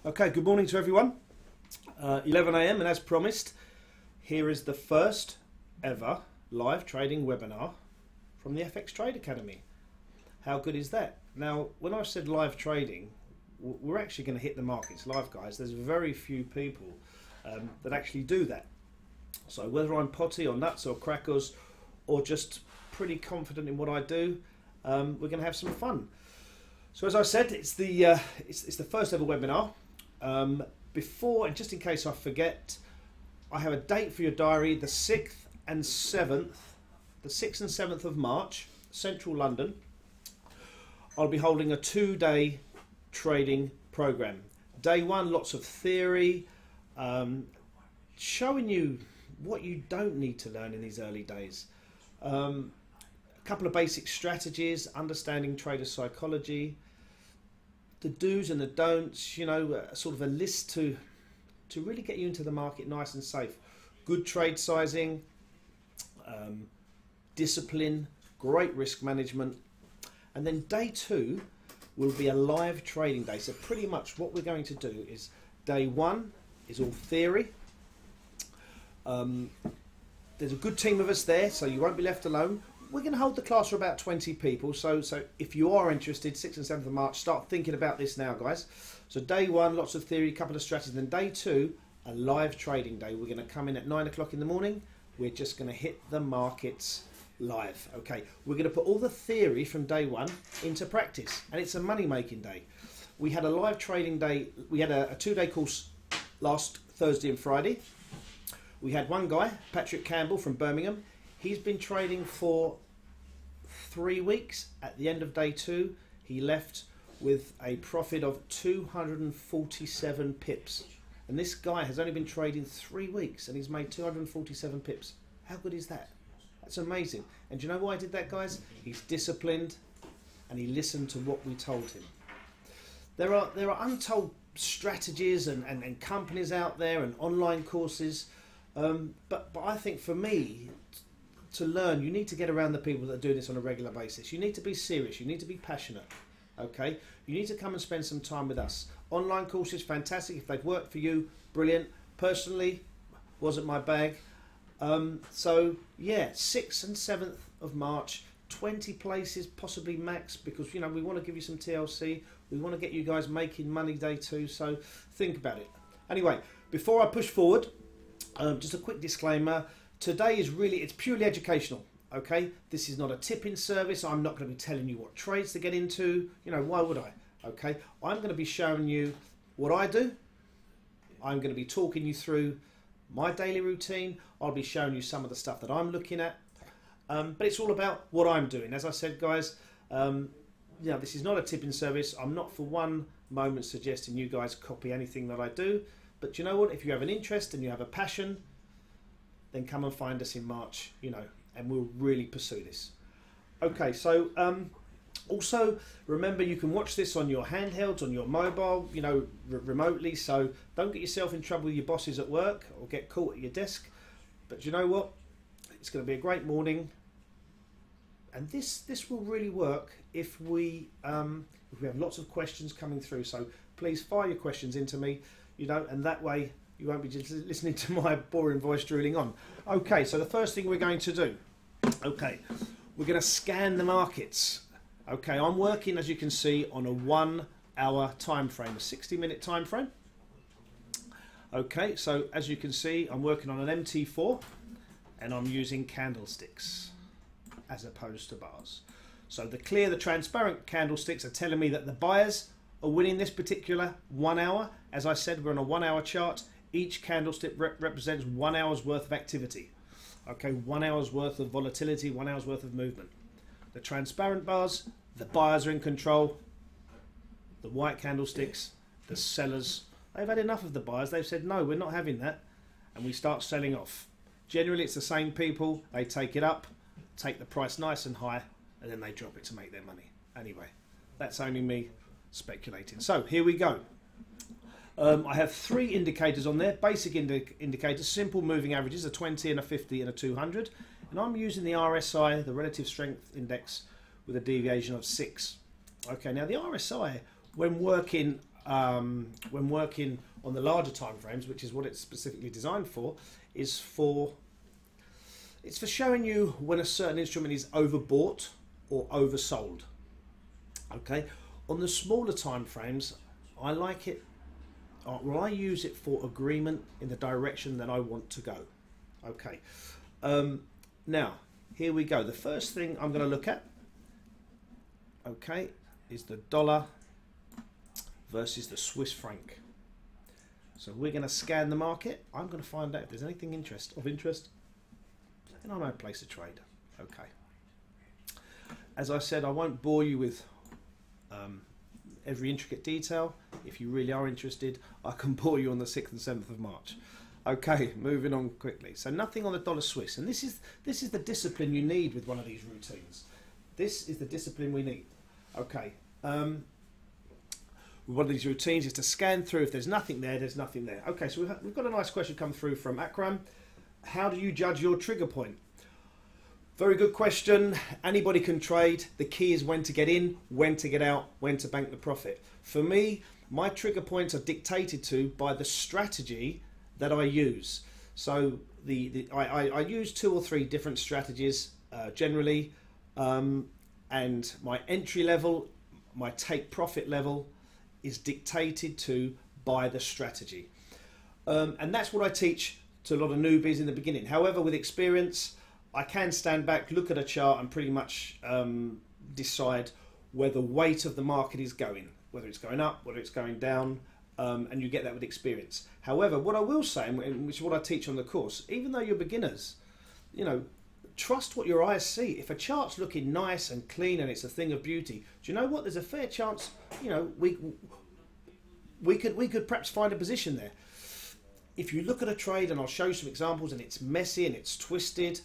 Okay, good morning to everyone. 11 a.m. and as promised, here is the first ever live trading webinar from the FX Trade Academy. How good is that? Now, when I said live trading, we're actually going to hit the markets live, guys. There's very few people that actually do that. So whether I'm potty or nuts or crackers or just pretty confident in what I do, we're going to have some fun. So as I said, it's the first ever webinar. Before, and just in case I forget, I have a date for your diary, the 6th and 7th of March, Central London. I'll be holding a 2-day trading program. Day one, lots of theory, showing you what you don't need to learn in these early days. A couple of basic strategies, understanding trader psychology, the do's and the don'ts, you know, sort of a list to really get you into the market nice and safe. Good trade sizing, discipline, great risk management. And then day two will be a live trading day. So pretty much what we're going to do is day one is all theory. There's a good team of us there, so you won't be left alone. We're going to hold the class for about 20 people, so if you are interested, 6th and 7th of March, start thinking about this now, guys. So day one, lots of theory, couple of strategies. Then day two, a live trading day. We're going to come in at 9 o'clock in the morning. We're just going to hit the markets live. Okay, we're going to put all the theory from day one into practice, and it's a money-making day. We had a live trading day. We had a 2-day course last Thursday and Friday. We had one guy, Patrick Campbell from Birmingham. He's been trading for 3 weeks. At the end of day two, he left with a profit of 247 pips. And this guy has only been trading 3 weeks and he's made 247 pips. How good is that? That's amazing. And do you know why I did that, guys? He's disciplined and he listened to what we told him. There are untold strategies and companies out there and online courses. But I think for me, to learn, you need to get around the people that are doing this on a regular basis. You need to be serious. You need to be passionate. Okay? You need to come and spend some time with us. Online courses, fantastic. If they've worked for you, brilliant. Personally, wasn't my bag. So yeah, 6th and 7th of March, 20 places, possibly max, because you know we want to give you some TLC. We want to get you guys making money day two. So think about it. Anyway, before I push forward, just a quick disclaimer. Today is it's purely educational, okay? This is not a tipping service. I'm not going to be telling you what trades to get into. You know, why would I? Okay? I'm going to be showing you what I do. I'm going to be talking you through my daily routine. I'll be showing you some of the stuff that I'm looking at. But it's all about what I'm doing. As I said, guys, you know, this is not a tipping service. I'm not for one moment suggesting you guys copy anything that I do. But you know what? If you have an interest and you have a passion, then come and find us in March, you know, and we'll really pursue this. Okay, so also remember you can watch this on your handhelds, on your mobile, you know, remotely. So don't get yourself in trouble with your bosses at work or get caught at your desk. But you know what? It's going to be a great morning, and this will really work if we have lots of questions coming through. So please fire your questions into me, you know, and that way you won't be just listening to my boring voice drooling on. Okay, so the first thing we're going to do, okay, we're going to scan the markets. Okay, I'm working, as you can see, on a 1 hour time frame, a 60-minute time frame. Okay, so as you can see, I'm working on an MT4 and I'm using candlesticks as opposed to bars. So the transparent candlesticks are telling me that the buyers are winning this particular 1 hour. As I said, we're on a 1 hour chart. Each candlestick represents 1 hour's worth of activity. Okay, 1 hour's worth of volatility, 1 hour's worth of movement. The transparent bars, the buyers are in control. The white candlesticks, the sellers, they've had enough of the buyers. They've said, no, we're not having that. And we start selling off. Generally, it's the same people. They take it up, take the price nice and high, and then they drop it to make their money. Anyway, that's only me speculating. So here we go. I have 3 indicators on there, basic indicators, simple moving averages, a 20 and a 50 and a 200. And I'm using the RSI, the Relative Strength Index, with a deviation of 6. Okay, now the RSI, when working when working on the larger time frames, which is what it's specifically designed for, is for showing you when a certain instrument is overbought or oversold. Okay, on the smaller time frames, I like it. Well, I use it for agreement in the direction that I want to go. Okay, now here we go. The first thing I'm going to look at, okay, is the dollar versus the Swiss franc. So we're going to scan the market. I'm going to find out if there's anything of interest, and I might place a trade. Okay. As I said, I won't bore you with every intricate detail. If you really are interested, I can bore you on the 6th and 7th of March. Okay, moving on quickly. So nothing on the dollar Swiss, and this is the discipline you need with one of these routines. This is the discipline we need. Okay. One of these routines is to scan through. If there's nothing there, there's nothing there. Okay, so we've got a nice question come through from Akram. How do you judge your trigger point? Very good question. Anybody can trade. The key is when to get in, when to get out, when to bank the profit. For me, my trigger points are dictated to by the strategy that I use. So I use 2 or 3 different strategies generally, and my entry level, my take profit level is dictated to by the strategy. And that's what I teach to a lot of newbies in the beginning. However, with experience, I can stand back, look at a chart and pretty much decide where the weight of the market is going, whether it's going up, whether it's going down, and you get that with experience. However, what I will say, and which is what I teach on the course, even though you're beginners, you know, trust what your eyes see. If a chart's looking nice and clean and it's a thing of beauty, do you know what? There's a fair chance, you know, we could perhaps find a position there. If you look at a trade, and I'll show you some examples, and it's messy and it's twisted,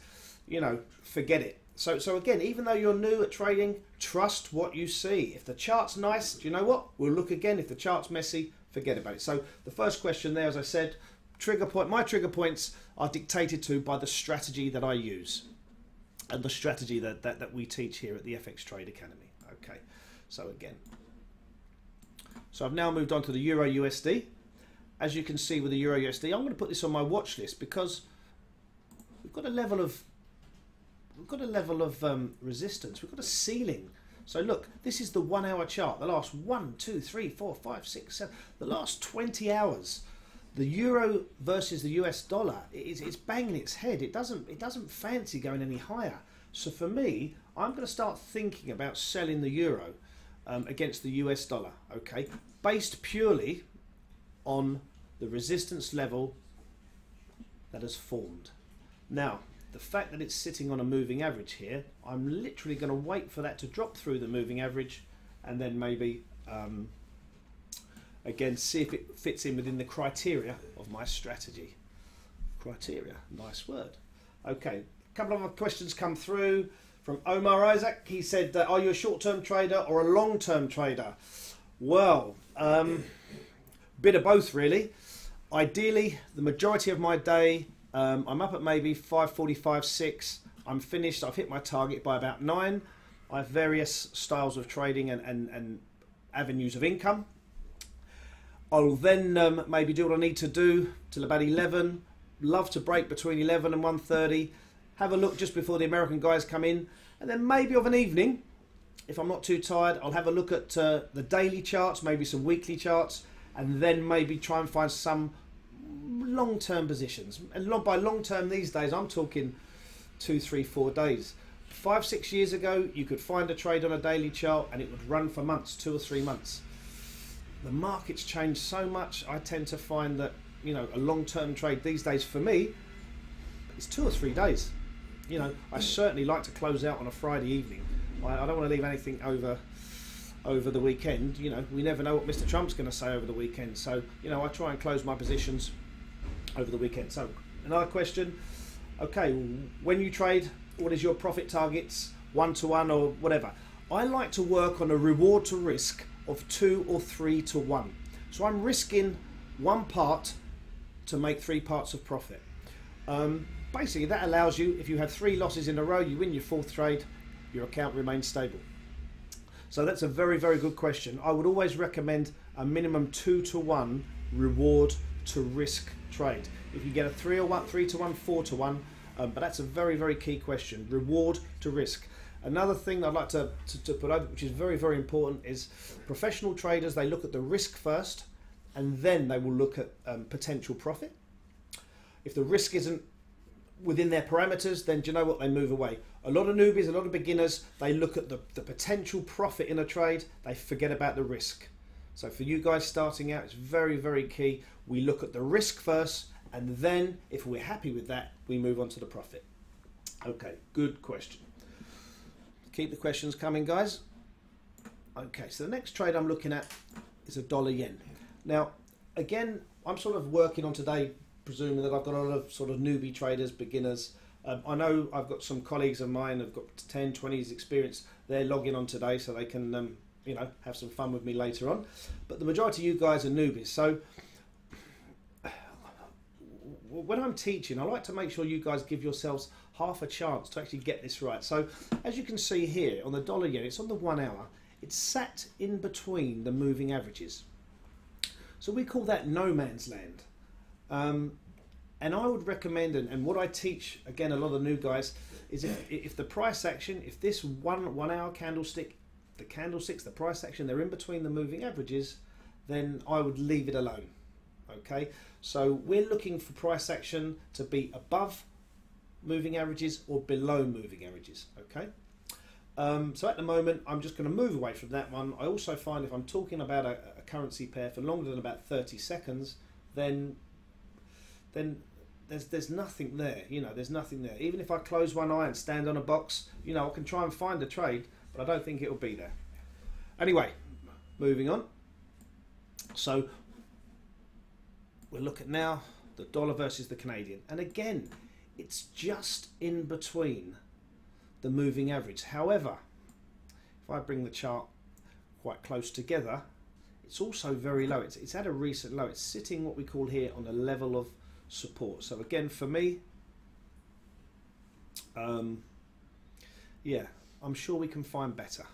you know, forget it. So again, even though you're new at trading, trust what you see. If the chart's nice, do you know what? We'll look again. If the chart's messy, forget about it. So the first question there, as I said, trigger point. My trigger points are dictated to by the strategy that I use, and the strategy that we teach here at the FX Trade Academy. Okay, so again, so I've now moved on to the Euro USD. As you can see with the Euro USD, I'm going to put this on my watch list because we've got a level of resistance. We've got a ceiling. So look, this is the 1 hour chart. The last 1, 2, 3, 4, 5, 6, 7, the last 20 hours. The euro versus the US dollar, it's banging its head. It doesn't fancy going any higher. So for me, I'm going to start thinking about selling the euro against the US dollar. Okay, based purely on the resistance level that has formed. Now, the fact that it's sitting on a moving average here, I'm literally going to wait for that to drop through the moving average, and then maybe again see if it fits in within the criteria of my strategy. Criteria, nice word. Okay, a couple of other questions come through from Omar Isaac. He said, are you a short-term trader or a long-term trader? Well, bit of both really. Ideally, the majority of my day, I'm up at maybe 5:45, 6. I'm finished. I've hit my target by about 9. I have various styles of trading and avenues of income. I'll then maybe do what I need to do till about 11. Love to break between 11 and 1:30. Have a look just before the American guys come in, and then maybe of an evening, if I'm not too tired, I'll have a look at the daily charts, maybe some weekly charts, and then maybe try and find some long-term positions. And by long-term these days, I'm talking 2, 3, 4 days. 5, 6 years ago, you could find a trade on a daily chart and it would run for months, 2 or 3 months. The market's changed so much. I tend to find that, you know, a long-term trade these days for me is 2 or 3 days. You know, I certainly like to close out on a Friday evening. I don't want to leave anything over the weekend. You know, we never know what Mr. Trump's going to say over the weekend. So, you know, I try and close my positions over the weekend. So, another question. Okay, when you trade, what is your profit targets, 1-to-1 or whatever? I like to work on a reward to risk of 2 or 3 to 1. So I'm risking 1 part to make 3 parts of profit. Basically, that allows you, if you have 3 losses in a row, you win your 4th trade, your account remains stable. So that's a very, very good question. I would always recommend a minimum 2-to-1 reward to risk trade. If you get a 3-to-1, 4-to-1, but that's a very, very key question. Reward to risk. Another thing I'd like to put over, which is very, very important, is professional traders, they look at the risk first, and then they will look at potential profit. If the risk isn't within their parameters, then do you know what? They move away. A lot of newbies, a lot of beginners, they look at the potential profit in a trade, they forget about the risk. So for you guys starting out, it's very, very key. We look at the risk first, and then if we're happy with that, we move on to the profit. Okay, good question. Keep the questions coming, guys. Okay, so the next trade I'm looking at is a dollar-yen. Now, again, I'm sort of working on today, presuming that I've got a lot of sort of newbie traders, beginners. I know I've got some colleagues of mine who've got 10, 20 years experience. They're logging on today so they can, you know, have some fun with me later on. But the majority of you guys are newbies. So when I'm teaching, I like to make sure you guys give yourselves half a chance to actually get this right. So as you can see here on the dollar-yen, it's on the 1 hour. It's sat in between the moving averages. So we call that no man's land. And I would recommend, and what I teach, again, a lot of new guys, is if the price action, if this one hour candlestick, the candlesticks, the price action, they're in between the moving averages, then I would leave it alone. Okay, so we're looking for price action to be above moving averages or below moving averages. Okay, so at the moment I'm just going to move away from that one. I also find if I'm talking about a currency pair for longer than about 30 seconds, then there's nothing there. You know, there's nothing there. Even if I close one eye and stand on a box, you know, I can try and find a trade, but I don't think it'll be there. Anyway, moving on. So we'll look at now the dollar versus the Canadian, and again, it's just in between the moving average. However, if I bring the chart quite close together, it's also very low. It's at a recent low. It's sitting what we call here on a level of support. So again, for me, yeah, I'm sure we can find better.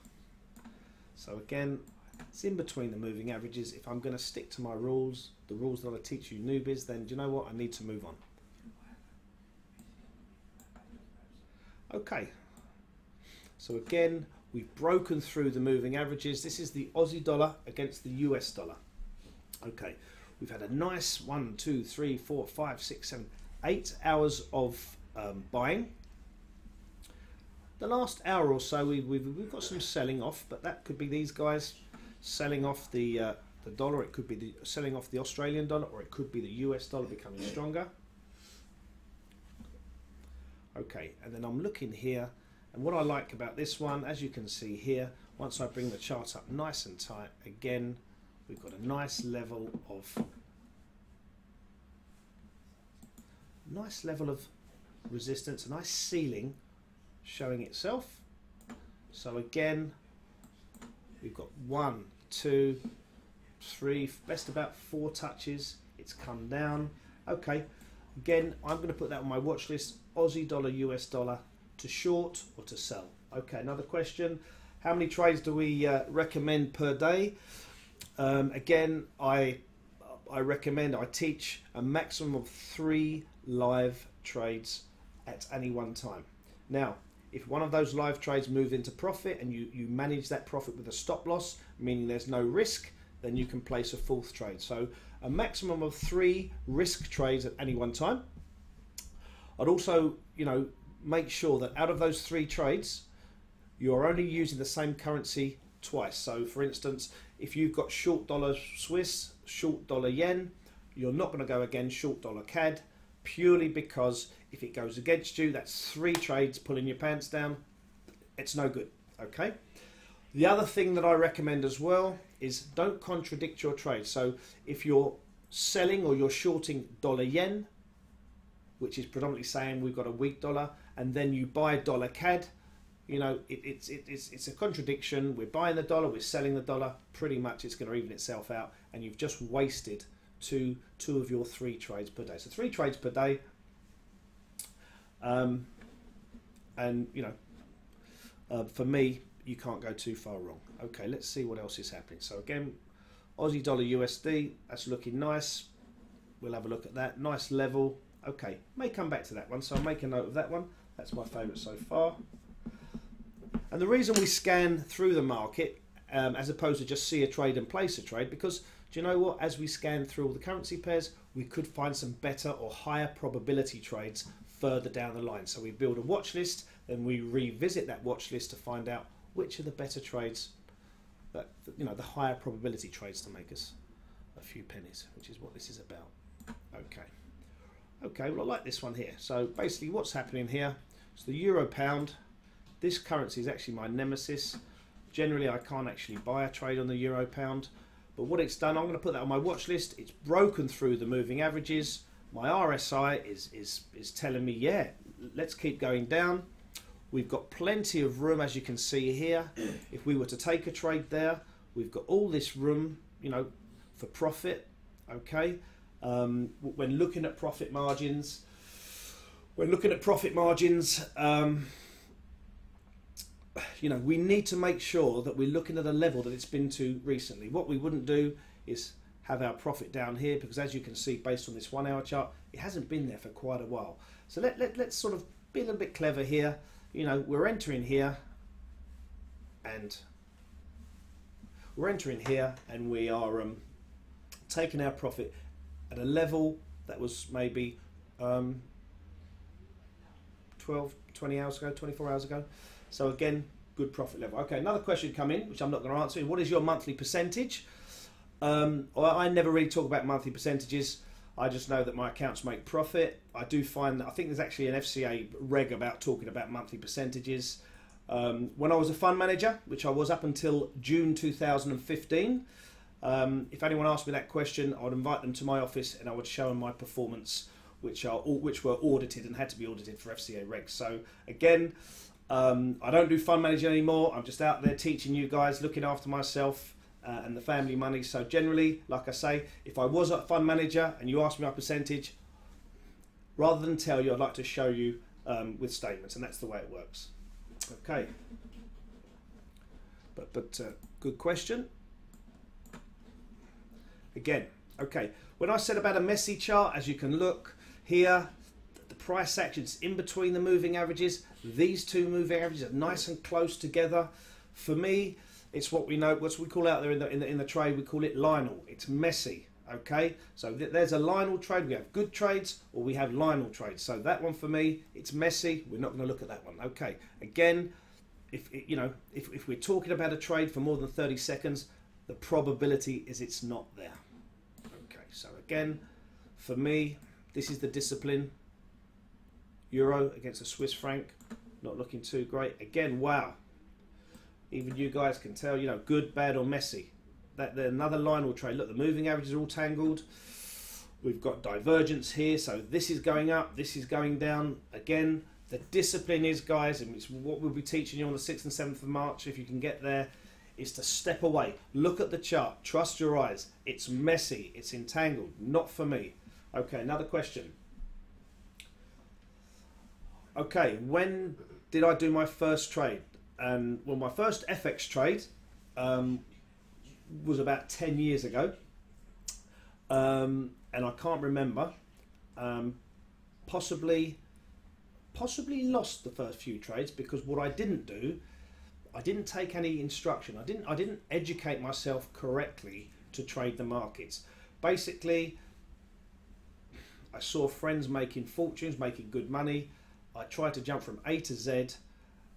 So again, it's in between the moving averages. If I'm going to stick to my rules, the rules that I teach you newbies, then do you know what? I need to move on. Okay, so again, we've broken through the moving averages. This is the Aussie dollar against the US dollar. Okay, we've had a nice 1, 2, 3, 4, 5, 6, 7, 8 hours of buying. The last hour or so, we've got some selling off, but that could be these guys selling off the dollar. It could be selling off the Australian dollar, or it could be the US dollar becoming stronger. Okay, and then I'm looking here, and what I like about this one, as you can see here, once I bring the chart up nice and tight, again, we've got a nice level of resistance, a nice ceiling showing itself. So again, we've got 1, 2, 3, best about 4 touches. It's come down. Okay, again, I'm going to put that on my watch list. Aussie dollar, US dollar, to short or to sell. Okay, another question. How many trades do we recommend per day? Again, I recommend, I teach a maximum of 3 live trades at any one time. Now, if one of those live trades move into profit and you manage that profit with a stop loss, meaning there's no risk, then you can place a 4th trade. So a maximum of 3 risk trades at any one time. I'd also, you know, make sure that out of those 3 trades, you're only using the same currency twice. So for instance, if you've got short dollar Swiss, short dollar yen, you're not going to go against short dollar CAD, purely because if it goes against you, that's 3 trades pulling your pants down. It's no good. Okay. The other thing that I recommend as well is don't contradict your trade. So if you're selling or you're shorting dollar yen, which is predominantly saying we've got a weak dollar, and then you buy dollar CAD, you know, it's a contradiction. We're buying the dollar, we're selling the dollar. Pretty much it's going to even itself out, and you've just wasted two of your 3 trades per day. So 3 trades per day, and you know, for me, you can't go too far wrong. Okay, let's see what else is happening. So again, Aussie dollar USD, that's looking nice. We'll have a look at that. Nice level. Okay, may come back to that one, so I'll make a note of that one. That's my favourite so far. And the reason we scan through the market, as opposed to just see a trade and place a trade, because do you know what? As we scan through all the currency pairs, we could find some better or higher probability trades further down the line. So we build a watch list, then we revisit that watch list to find out which are the better trades, that, you know, the higher probability trades to make us a few pennies, which is what this is about. Okay. Okay, well, I like this one here. So basically what's happening here, so the euro pound, this currency is actually my nemesis. Generally, I can't actually buy a trade on the euro pound, but what it's done, I'm going to put that on my watch list. It's broken through the moving averages. My RSI is telling me, yeah, let's keep going down. We've got plenty of room, as you can see here. If we were to take a trade there, we've got all this room, you know, for profit. Okay. When looking at profit margins, you know, we need to make sure that we're looking at a level that it's been to recently. What we wouldn't do is have our profit down here, because as you can see, based on this 1 hour chart, it hasn't been there for quite a while. So let's sort of be a little bit clever here. You know, we're entering here and we are taking our profit at a level that was maybe 12, 20 hours ago, 24 hours ago. So again, good profit level. Okay, another question come in, which I'm not going to answer. What is your monthly percentage? Well, I never really talk about monthly percentages. I just know that my accounts make profit. I do find that, I think there's actually an FCA reg about talking about monthly percentages. When I was a fund manager, which I was up until June 2015, if anyone asked me that question, I would invite them to my office and I would show them my performance, which were audited and had to be audited for FCA regs. So again, I don't do fund managing anymore. I'm just out there teaching you guys, looking after myself and the family money. So generally, like I say, if I was a fund manager and you asked me my percentage, rather than tell you, I'd like to show you with statements, and that's the way it works. Okay. But good question. Again, okay. When I said about a messy chart, as you can look here, the price actions in between the moving averages, these two moving averages are nice and close together. For me, it's what we know, what we call out there in the trade, we call it lineal. It's messy. Okay, so there's a lineal trade. We have good trades or we have lineal trades. So that one for me, it's messy. We're not going to look at that one. Okay, again, if we're talking about a trade for more than 30 seconds, the probability is it's not there. Okay, so again, for me, this is the discipline. Euro against the Swiss franc, not looking too great. Again, wow. Even you guys can tell, you know, good, bad, or messy. That another lineal trade. Look, the moving averages are all tangled. We've got divergence here, so this is going up, this is going down. Again, the discipline is, guys, and it's what we'll be teaching you on the 6th and 7th of March, if you can get there, is to step away. Look at the chart. Trust your eyes. It's messy. It's entangled. Not for me. Okay, another question. Okay, when did I do my first trade? Well, my first FX trade was about 10 years ago, and I can't remember. Possibly lost the first few trades, because what I didn't do, I didn't take any instruction. I didn't educate myself correctly to trade the markets. Basically, I saw friends making fortunes, making good money. I tried to jump from A to Z,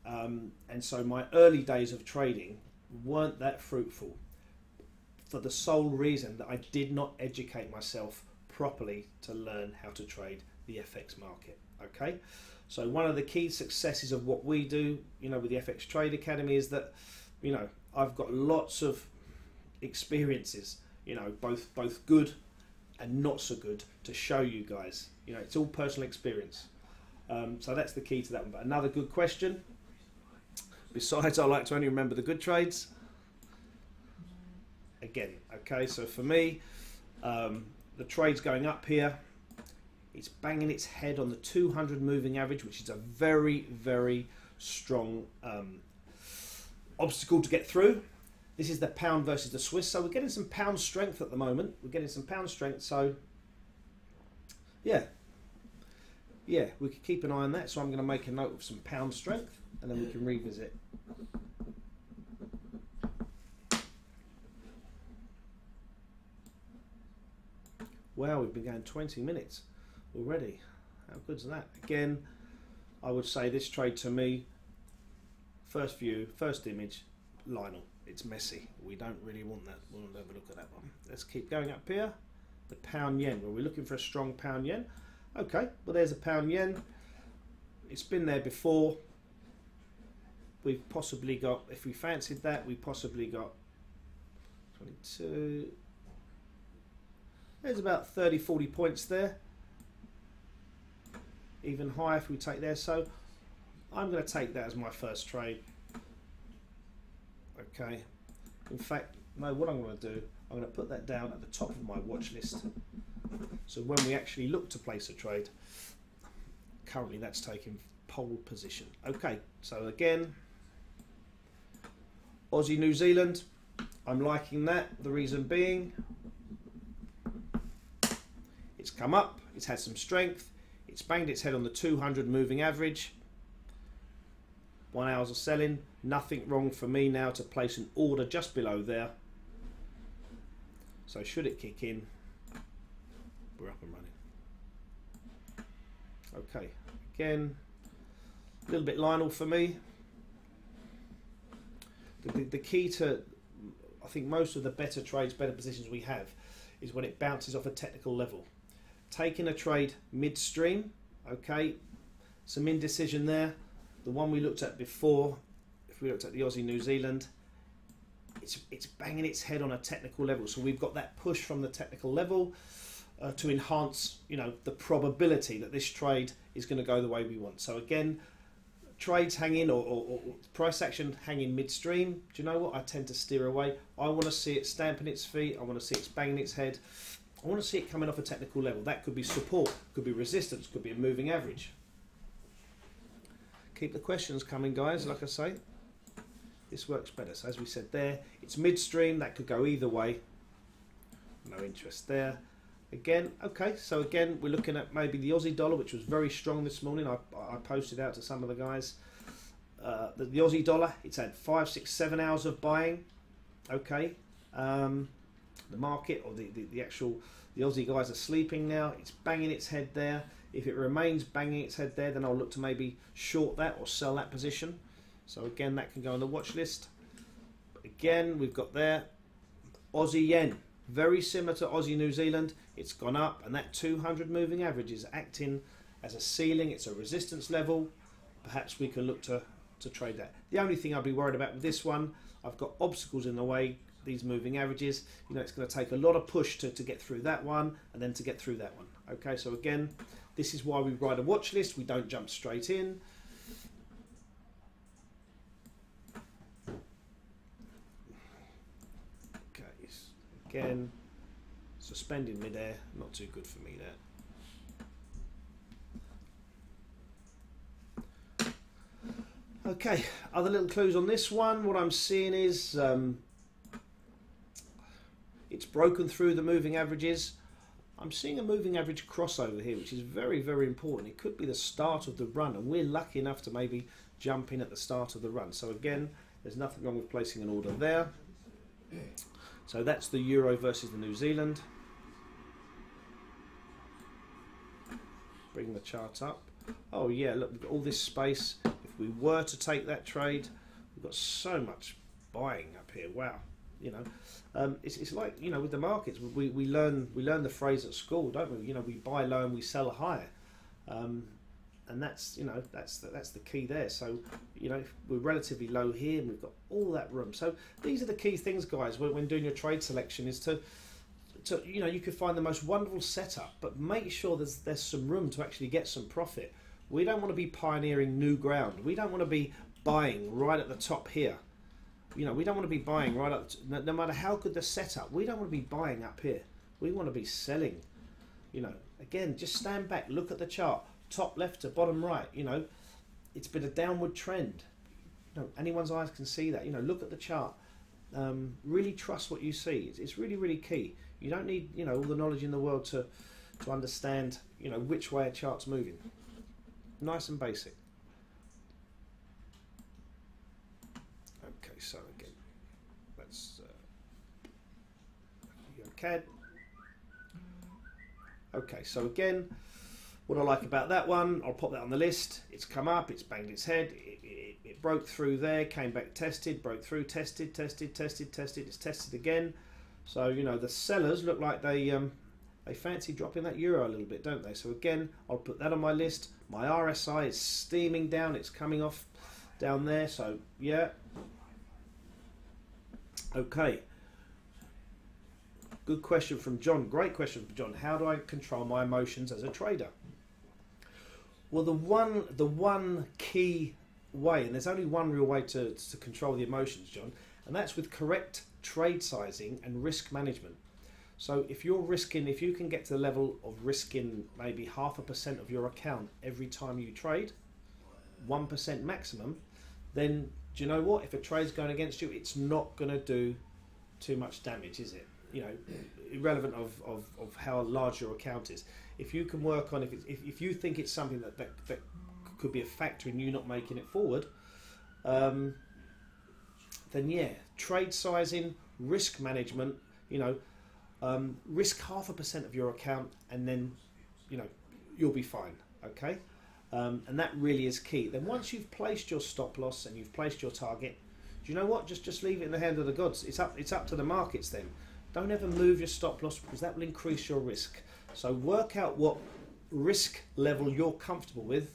and so my early days of trading weren't that fruitful, for the sole reason that I did not educate myself properly to learn how to trade the FX market. Okay, so one of the key successes of what we do, you know, with the FX Trade Academy is that, you know, I've got lots of experiences, you know, both good and not so good, to show you guys. You know, it's all personal experience. So that's the key to that one. But another good question. Besides, I like to only remember the good trades. Again, okay, so for me, the trade's going up here. It's banging its head on the 200 moving average, which is a very, very strong obstacle to get through. This is the pound versus the Swiss, so we're getting some pound strength at the moment. We're getting some pound strength, so yeah, we could keep an eye on that. So I'm going to make a note of some pound strength, and then we can revisit. Wow, we've been going 20 minutes already. How good's that? Again, I would say this trade to me, first view, first image, Lionel. It's messy. We don't really want that. We'll have a look at that one. Let's keep going up here. The pound yen. Well, we're looking for a strong pound yen. Okay, well there's a pound yen. It's been there before. We've possibly got, if we fancied that, we possibly got 22. There's about 30, 40 points there. Even higher if we take there. So I'm going to take that as my first trade. Okay. In fact, no, what I'm going to do, I'm going to put that down at the top of my watch list. So when we actually look to place a trade, currently that's taking pole position. Okay, so again, Aussie New Zealand, I'm liking that. The reason being, it's come up, it's had some strength, it's banged its head on the 200 moving average. 1 hour of selling, nothing wrong for me now to place an order just below there. So should it kick in, we're up and running. Okay, again, a little bit Lionel for me. The key to, I think, most of the better trades, better positions we have is when it bounces off a technical level. Taking a trade midstream, okay, some indecision there. The one we looked at before, if we looked at the Aussie New Zealand, it's banging its head on a technical level. So we've got that push from the technical level to enhance, you know, the probability that this trade is going to go the way we want. So again, trades hanging or price action hanging midstream. Do you know what? I tend to steer away. I want to see it stamping its feet. I want to see it banging its head. I want to see it coming off a technical level. That could be support, could be resistance, could be a moving average. Keep the questions coming, guys. Like I say, this works better. So as we said there, it's midstream. That could go either way. No interest there. Again, okay. So again, we're looking at maybe the Aussie dollar, which was very strong this morning. I posted out to some of the guys. The Aussie dollar, it's had 5, 6, 7 hours of buying. Okay. The market or the Aussie guys are sleeping now. It's banging its head there. If it remains banging its head there, then I'll look to maybe short that or sell that position. So again, that can go on the watch list. Again, we've got there Aussie yen, very similar to Aussie New Zealand. It's gone up, and that 200 moving average is acting as a ceiling. It's a resistance level. Perhaps we can look to trade that. The only thing I'd be worried about with this one, I've got obstacles in the way. These moving averages, you know, it's going to take a lot of push to get through that one and then to get through that one. Okay, so again, this is why we write a watch list. We don't jump straight in. Okay, again, suspending midair, not too good for me there. Okay, other little clues on this one. What I'm seeing is it's broken through the moving averages. I'm seeing a moving average crossover here, which is very, very important. It could be the start of the run, and we're lucky enough to maybe jump in at the start of the run. So again, there's nothing wrong with placing an order there. So that's the Euro versus the New Zealand. Bring the chart up. Oh yeah, look, we've got all this space. If we were to take that trade, we've got so much buying up here. Wow. You know, it's like, you know, with the markets, we learn the phrase at school, don't we? You know, we buy low and we sell high, and that's, you know, that's the key there. So, you know, we're relatively low here, and we've got all that room. So these are the key things, guys, when doing your trade selection, is to you know, you could find the most wonderful setup, but make sure there's some room to actually get some profit. We don't want to be pioneering new ground. We don't want to be buying right at the top here. You know, we don't want to be buying right up, no matter how good the setup, we don't want to be buying up here. We want to be selling. You know, again, just stand back, look at the chart, top left to bottom right. You know, it's been a downward trend. You know, anyone's eyes can see that. You know, look at the chart. Really trust what you see. It's really, really key. You don't need, you know, all the knowledge in the world to understand, you know, which way a chart's moving. Nice and basic. Okay, so again, let's CAD. Okay, so again, what I like about that one, I'll pop that on the list. It's come up, it's banged its head, it broke through there, came back, tested, broke through, tested, it's tested again. So, you know, the sellers look like they fancy dropping that euro a little bit, don't they? So again, I'll put that on my list. My RSI is steaming down, it's coming off down there, so yeah. Okay. Good question from John. Great question from John. How do I control my emotions as a trader? Well, the one key way, and there's only one real way to control the emotions, John, and that's with correct trade sizing and risk management. So if you're risking, if you can get to the level of risking maybe 0.5% of your account every time you trade, 1% maximum, then do you know what? If a trade's going against you, it's not going to do too much damage, is it? You know, irrelevant of how large your account is. If you can work on, if you think it's something that could be a factor in you not making it forward, then yeah, trade sizing, risk management, you know, risk 0.5% of your account, and then, you know, you'll be fine. Okay, and that really is key. Then once you've placed your stop loss and you've placed your target, do you know what? Just leave it in the hand of the gods. It's up to the markets then. Don't ever move your stop loss, because that will increase your risk. So work out what risk level you're comfortable with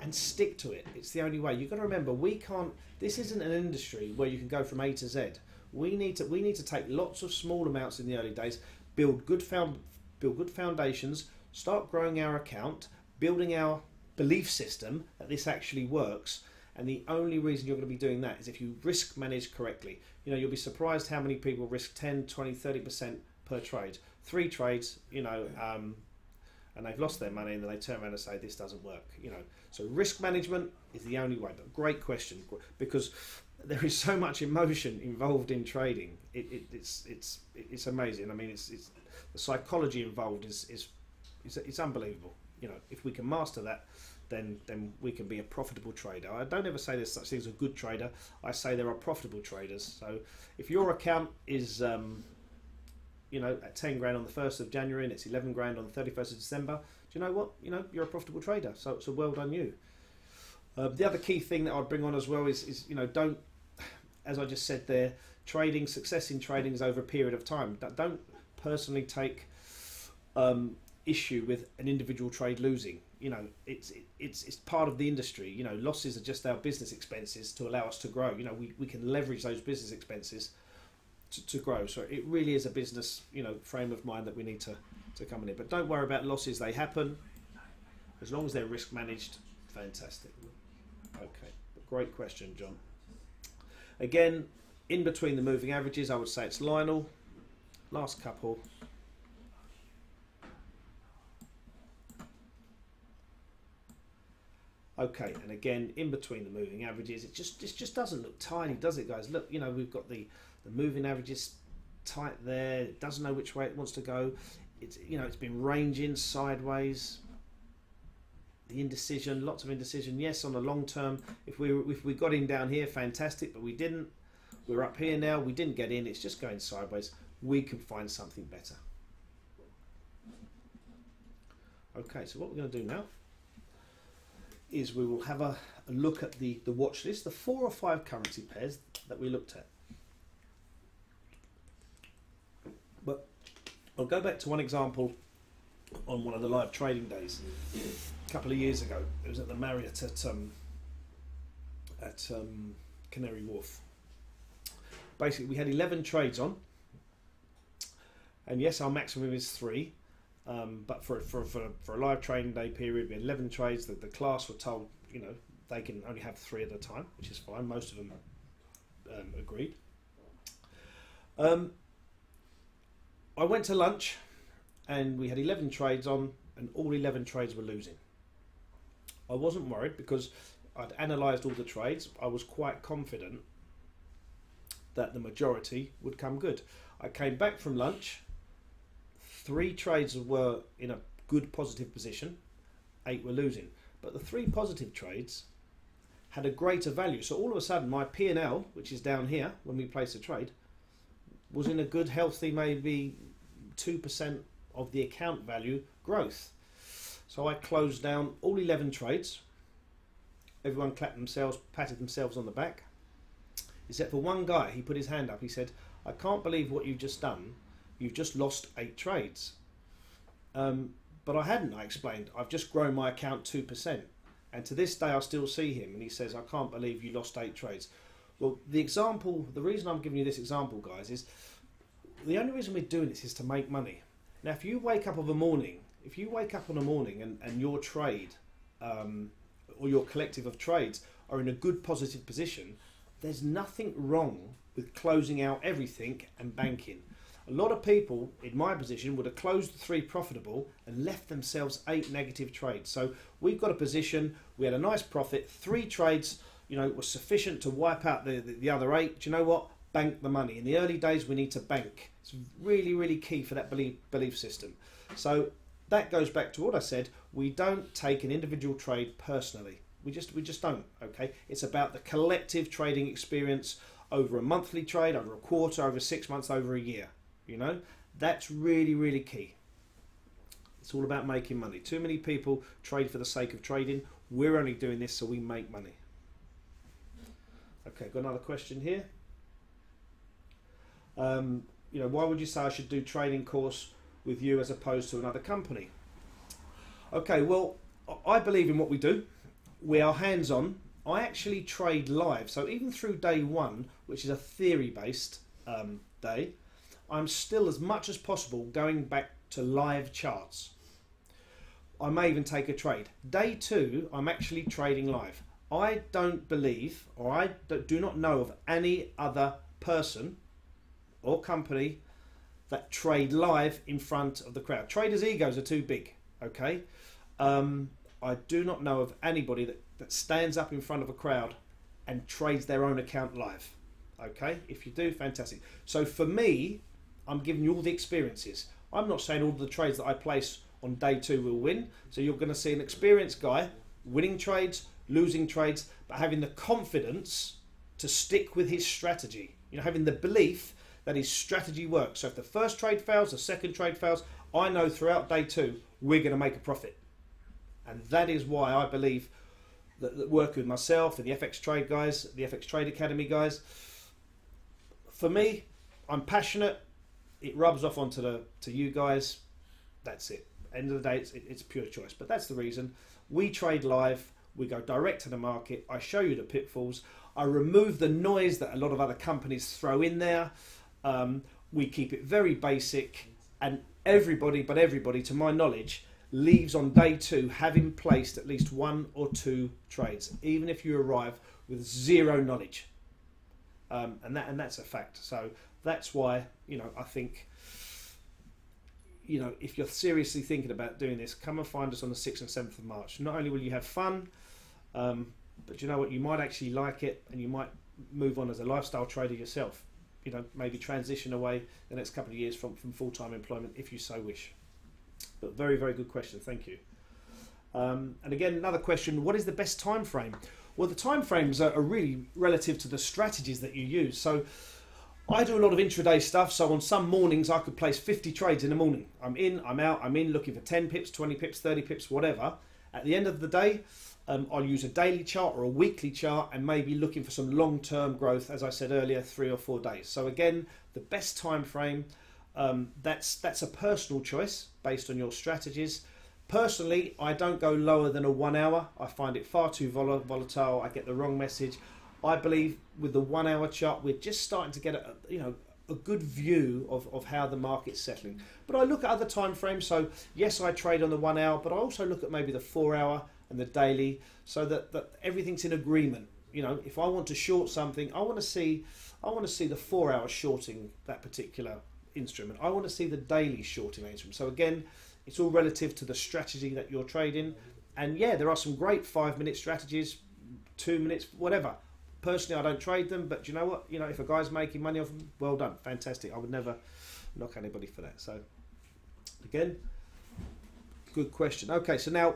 and stick to it. It's the only way. You've got to remember, we can't. This isn't an industry where you can go from A to Z. We need to take lots of small amounts in the early days, build good foundations, start growing our account, building our belief system that this actually works. And the only reason you're going to be doing that is if you risk manage correctly. You know, you'll be surprised how many people risk 10, 20, 30% per trade. 3 trades, you know, and they've lost their money, and then they turn around and say this doesn't work. You know, so risk management is the only way. But great question, because there is so much emotion involved in trading. It's amazing. I mean, it's the psychology involved is unbelievable. You know, if we can master that, then we can be a profitable trader. I don't ever say there's such thing as a good trader. I say there are profitable traders. So if your account is you know, at 10 grand on the 1st of January and it's 11 grand on the 31st of December, do you know what? You know, you're a profitable trader. So well done you. The other key thing that I'd bring on as well is you know, don't, as I just said there, success in trading is over a period of time. Don't personally take issue with an individual trade losing. You know, it's part of the industry. You know, losses are just our business expenses to allow us to grow. You know, we can leverage those business expenses to grow. So it really is a business, you know, frame of mind that we need to come in. But don't worry about losses; they happen. As long as they're risk managed, fantastic. Okay, great question, John. Again, in between the moving averages, I would say it's Lionel. Last couple. Okay, and again, in between the moving averages, it just doesn't look tidy, does it, guys? Look, you know, we've got the moving averages tight there. It doesn't know which way it wants to go. It's, you know, it's been ranging sideways. The indecision, lots of indecision. Yes, on the long term, if we got in down here, fantastic, but we didn't. We're up here now. We didn't get in. It's just going sideways. We can find something better. Okay, so what we're going to do now is we will have a look at the watch list, the 4 or 5 currency pairs that we looked at. But I'll go back to one example on one of the live trading days a couple of years ago. It was at the Marriott at Canary Wharf. Basically, we had 11 trades on, and yes, our maximum is 3. But for a live trading day period, we had 11 trades. The class were told, you know, they can only have 3 at a time, which is fine. Most of them agreed. I went to lunch, and we had 11 trades on, and all 11 trades were losing. I wasn't worried because I'd analysed all the trades. I was quite confident that the majority would come good. I came back from lunch, 3 trades were in a good positive position, 8 were losing. But the 3 positive trades had a greater value. So all of a sudden my P&L, which is down here when we place a trade, was in a good, healthy, maybe 2% of the account value growth. So I closed down all 11 trades. Everyone clapped themselves, patted themselves on the back, except for one guy. He put his hand up. He said, "I can't believe what you've just done. You've just lost 8 trades." But I hadn't, I explained. I've just grown my account 2%. And to this day, I still see him. And he says, "I can't believe you lost 8 trades." Well, the reason I'm giving you this example, guys, is the only reason we're doing this is to make money. Now, if you wake up on a morning and your trade, or your collective of trades are in a good positive position, there's nothing wrong with closing out everything and banking. A lot of people in my position would have closed the 3 profitable and left themselves 8 negative trades. So we've got a position, we had a nice profit, 3 trades, was sufficient to wipe out the other 8. Do you know what? Bank the money. In the early days, we need to bank. It's really, really key for that belief system. So that goes back to what I said. We don't take an individual trade personally. We just don't. Okay. It's about the collective trading experience over a monthly trade, over a quarter, over 6 months, over a year. That's really, really key. It's all about making money. Too many people trade for the sake of trading. We're only doing this so we make money. Okay, got another question here. Why would you say I should do trading course with you as opposed to another company? Okay, well, I believe in what we do. We are hands-on. I actually trade live. So even through day 1, which is a theory-based day, I'm still, as much as possible, going back to live charts. I may even take a trade. Day 2, I'm actually trading live. I don't believe, or I do not know of any other person or company that trade live in front of the crowd. Traders' egos are too big, okay? I do not know of anybody that stands up in front of a crowd and trades their own account live, okay? If you do, fantastic. So for me, I'm giving you all the experiences. I'm not saying all the trades that I place on day 2 will win. So you're going to see an experienced guy winning trades, losing trades, but having the confidence to stick with his strategy. Having the belief that his strategy works. So if the first trade fails, the second trade fails, I know throughout day 2 we're going to make a profit. And that is why I believe that working with myself and the FX Trade guys, the FX Trade Academy guys, for me, I'm passionate. It rubs off onto you guys. That's it. End of the day, it's pure choice. But that's the reason. We trade live. We go direct to the market. I show you the pitfalls. I remove the noise that a lot of other companies throw in there. We keep it very basic. And everybody, to my knowledge, leaves on day 2 having placed at least 1 or 2 trades, even if you arrive with 0 knowledge. And that's a fact. So that's why, I think, if you're seriously thinking about doing this, come and find us on the 6th and 7th of March. Not only will you have fun, but you know what, you might actually like it, and you might move on as a lifestyle trader yourself. Maybe transition away the next couple of years from full-time employment if you so wish. But very, very good question. Thank you. And again, another question, what is the best time frame? Well, the time frames are really relative to the strategies that you use. So I do a lot of intraday stuff. So on some mornings, I could place 50 trades in the morning. I'm in, I'm out, I'm in looking for 10 pips, 20 pips, 30 pips, whatever. At the end of the day, I'll use a daily chart or a weekly chart and maybe looking for some long-term growth, as I said earlier, 3 or 4 days. So again, the best time frame, that's a personal choice based on your strategies. Personally, I don't go lower than a 1 hour. I find it far too volatile. I get the wrong message. I believe with the 1 hour chart, we're just starting to get a good view of how the market's settling. But I look at other time frames. So yes, I trade on the 1 hour, but I also look at maybe the 4 hour and the daily, so that everything's in agreement. If I want to short something, I want to see the 4 hour shorting that particular instrument. I want to see the daily shorting instrument. So again, it's all relative to the strategy that you're trading. And yeah, there are some great 5-minute strategies, 2 minutes, whatever. Personally, I don't trade them, but you know what? You know, if a guy's making money off them, well done, fantastic. I would never knock anybody for that. So, again, good question. Okay, so now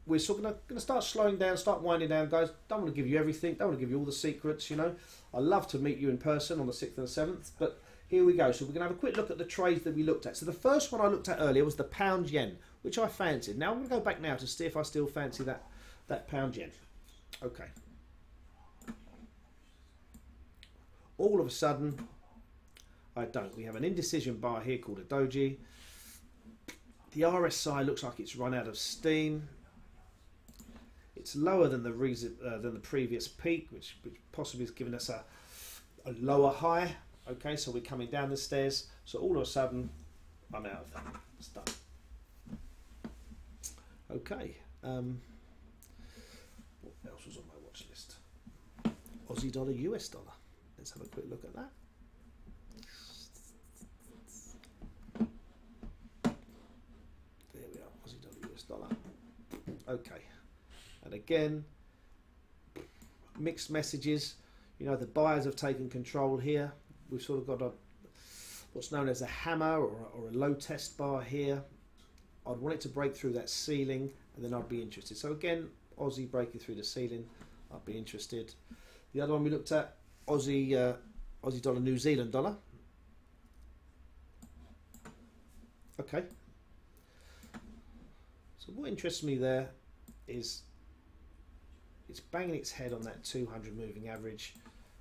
we're sort of going to start slowing down, start winding down, guys. Don't want to give you everything, don't want to give you all the secrets, you know. I love to meet you in person on the 6th and the 7th, but here we go. So we're going to have a quick look at the trades that we looked at. So the first one I looked at earlier was the pound yen, which I fancied. Now I'm going to go back now to see if I still fancy that pound yen. Okay. All of a sudden, I don't. We have an indecision bar here called a doji. The RSI looks like it's run out of steam. It's lower than the previous peak, which possibly has given us a lower high. Okay, so we're coming down the stairs. So all of a sudden, I'm out of that. It's done. Okay. What else was on my watch list? Aussie dollar, US dollar. Let's have a quick look at that. There we are, Aussie dollar, US dollar. Okay. And again, mixed messages. You know, the buyers have taken control here. We've sort of got what's known as a hammer or a low test bar here. I'd want it to break through that ceiling, and then I'd be interested. So again, Aussie breaking through the ceiling, I'd be interested. The other one we looked at, Aussie dollar, New Zealand dollar. Okay. So what interests me there is it's banging its head on that 200 moving average.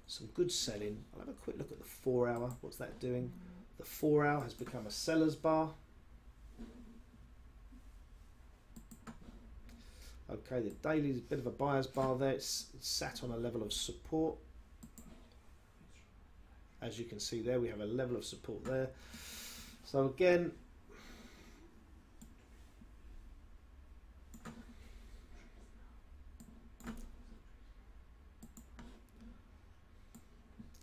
Some good selling. I'll have a quick look at the 4 hour. What's that doing? The 4 hour has become a seller's bar. Okay, the daily is a bit of a buyer's bar there. It's sat on a level of support. As you can see there, we have a level of support there. So again,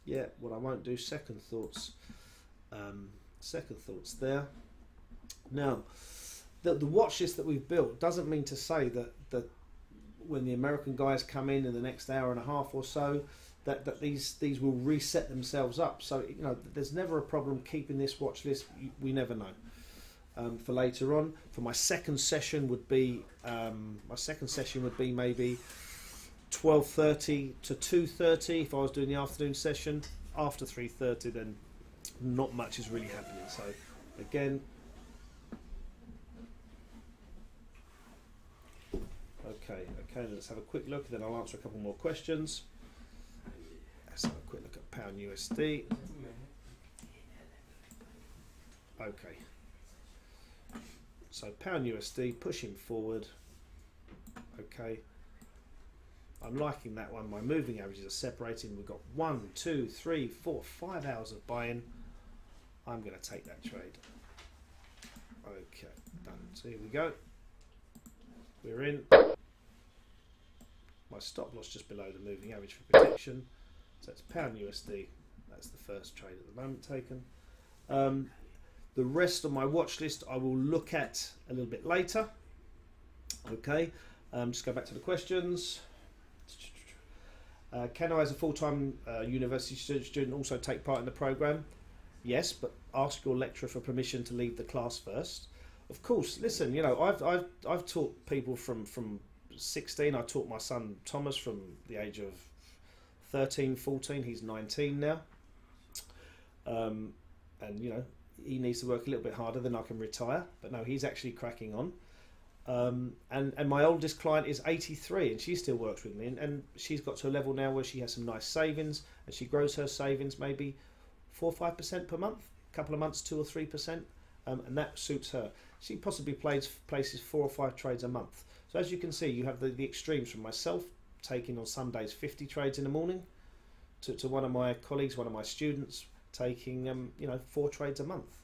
yeah, what I won't do, second thoughts there. Now, the watch list that we've built doesn't mean to say that when the American guys come in the next hour and a half or so, that these will reset themselves up. So, you know, there's never a problem keeping this watch list. We never know. For later on, for my second session would be maybe 12:30 to 2:30 if I was doing the afternoon session. After 3:30, then not much is really happening. So again, okay, let's have a quick look, then I'll answer a couple more questions. Let's have a quick look at pound USD. Okay, so pound USD pushing forward. Okay, I'm liking that one. My moving averages are separating. We've got 1, 2, 3, 4, 5 hours of buying. I'm going to take that trade. Okay, done. So here we go. We're in. My stop loss just below the moving average for protection. So it's pound USD. That's the first trade at the moment taken. The rest of my watch list I will look at a little bit later. Okay, just go back to the questions. Can I, as a full-time university student, also take part in the program? Yes, but ask your lecturer for permission to leave the class first. Of course. Listen, you know, I've taught people from 16. I taught my son Thomas from the age of 13, 14. He's 19 now, and you know, he needs to work a little bit harder, then I can retire. But no, he's actually cracking on. And my oldest client is 83 and she still works with me, and she's got to a level now where she has some nice savings, and she grows her savings maybe 4 or 5% per month, a couple of months 2 or 3%, and that suits her. She possibly places 4 or 5 trades a month. So as you can see, you have the extremes from myself taking on some days 50 trades in the morning to one of my colleagues, one of my students taking you know, 4 trades a month.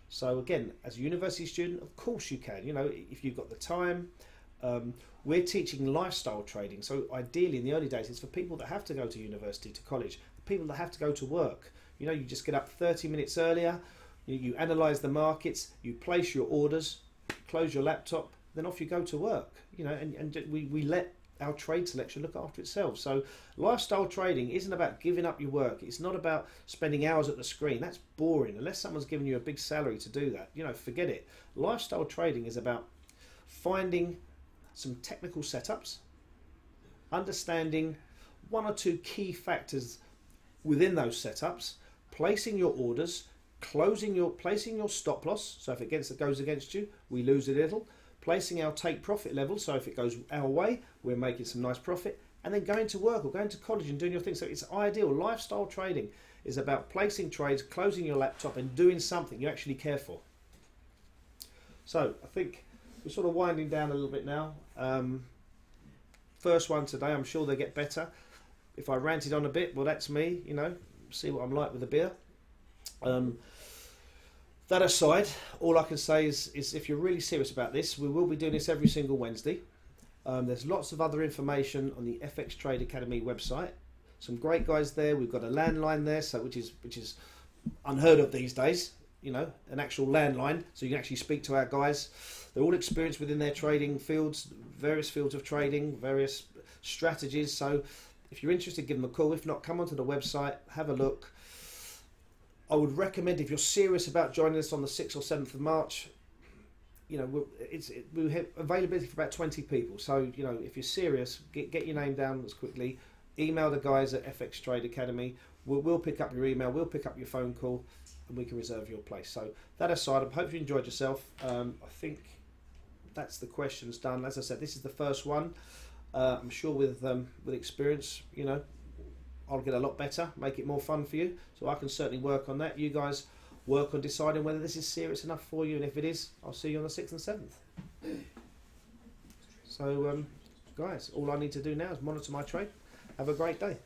So again, as a university student, of course you can, you know, if you've got the time. We're teaching lifestyle trading, so ideally in the early days it's for people that have to go to university, to college, people that have to go to work. You know, you just get up 30 minutes earlier, you analyse the markets, you place your orders, close your laptop, then off you go to work. You know, and we let our trade selection look after itself. So lifestyle trading isn't about giving up your work. It's not about spending hours at the screen. That's boring. Unless someone's giving you a big salary to do that, you know, forget it. Lifestyle trading is about finding some technical setups, understanding one or two key factors within those setups, placing your orders, placing your stop loss, so if it goes against you, we lose a little, placing our take profit level, so if it goes our way, we're making some nice profit, and then going to work or going to college and doing your thing. So it's ideal. Lifestyle trading is about placing trades, closing your laptop, and doing something you actually care for. So I think we're sort of winding down a little bit now. First one today, I'm sure they get better. If I ranted on a bit, well, that's me, you know, see what I'm like with a beer. That aside, all I can say is if you're really serious about this, we will be doing this every single Wednesday. There's lots of other information on the FX Trade Academy website. Some great guys there. We've got a landline there, so which is unheard of these days. You know, an actual landline, so you can actually speak to our guys. They're all experienced within their trading fields, various fields of trading, various strategies. So if you're interested, give them a call. If not, come onto the website, have a look. I would recommend, if you're serious about joining us on the 6th or 7th of March, you know, we have availability for about 20 people. So, you know, if you're serious, get your name down as quickly. Email the guys at FX Trade Academy. We'll pick up your email, we'll pick up your phone call, and we can reserve your place. So that aside, I hope you enjoyed yourself. I think that's the questions done. As I said, this is the first one. I'm sure with experience, you know, I'll get a lot better, make it more fun for you. So I can certainly work on that. You guys work on deciding whether this is serious enough for you, and if it is, I'll see you on the 6th and 7th. So, guys, all I need to do now is monitor my trade. Have a great day.